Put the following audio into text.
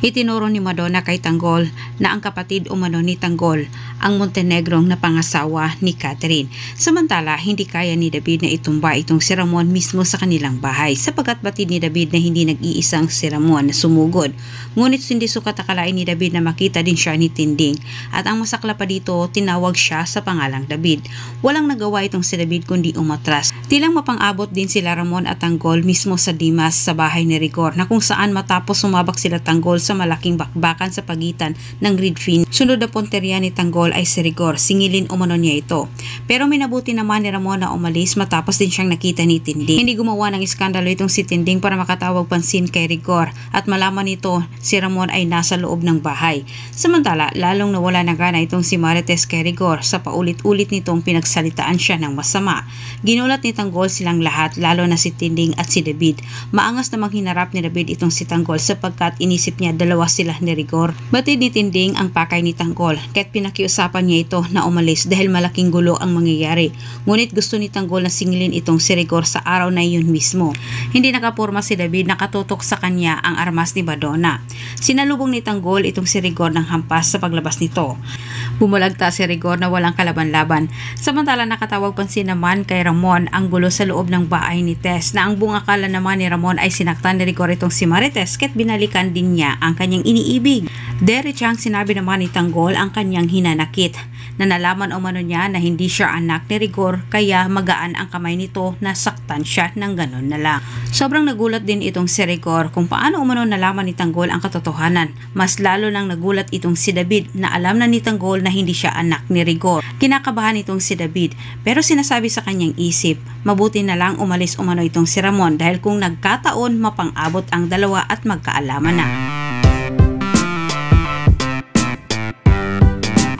Itinuro ni Madonna kay Tanggol na ang kapatid umano ni Tanggol ang Montenegrong na pangasawa ni Catherine. Samantala, hindi kaya ni David na itumba itong si Ramon mismo sa kanilang bahay sapagkat batid ni David na hindi nag-iisang si Ramon na sumugod. Ngunit hindi sukat akalain ni David na makita din siya ni Tinding at ang masakla pa dito, tinawag siya sa pangalang David. Walang nagawa itong si David kundi umatras. Tilang mapang-abot din sila Ramon at Tanggol mismo sa Dimas sa bahay ni Rigor na kung saan matapos sumabak sila Tanggol sa malaking bakbakan sa pagitan ng Gridfin. Sunod na punteriya ni Tanggol ay si Rigor, singilin umano niya ito. Pero minabuti naman ni Ramon na umalis matapos din siyang nakita ni Tinding. Hindi gumawa ng iskandalo itong si Tinding para makatawag pansin kay Rigor at malaman nito si Ramon ay nasa loob ng bahay. Samantala, lalong nawala ng gana itong si Marites kay Rigor sa paulit-ulit nitong pinagsalitaan siya ng masama. Ginulat ni Tanggol silang lahat, lalo na si Tinding at si David. Maangas na manghinarap ni David itong si Tanggol sapagkat inisip niya dalawa sila ni Rigor. Batid ni Tinding ang pakay ni Tanggol kaya't pinakiusapan niya ito na umalis dahil malaking gulo ang mangyayari. Ngunit gusto ni Tanggol na singilin itong si Rigor sa araw na iyon mismo. Hindi nakapurma si David, nakatutok sa kanya ang armas ni Madonna. Sinalubong ni Tanggol itong si Rigor ng hampas sa paglabas nito. Bumulagta si Rigor na walang kalaban-laban. Samantala nakatawag pansin naman kay Ramon ang gulo sa loob ng bahay ni Tess na ang buong akala naman ni Ramon ay sinaktan ni Rigor itong si Marites kaya't binalikan din niya ang kanyang iniibig. Derechang sinabi naman ni Tanggol ang kanyang hinanakit na nalaman umano niya na hindi siya anak ni Rigor kaya magaan ang kamay nito na saktan siya ng ganon na lang. Sobrang nagulat din itong si Rigor kung paano umano nalaman ni Tanggol ang katotohanan. Mas lalo nang nagulat itong si David na alam na ni Tanggol na hindi siya anak ni Rigor. Kinakabahan itong si David pero sinasabi sa kanyang isip, mabuti na lang umalis umano itong si Ramon dahil kung nagkataon mapang-abot ang dalawa at magkaalaman na.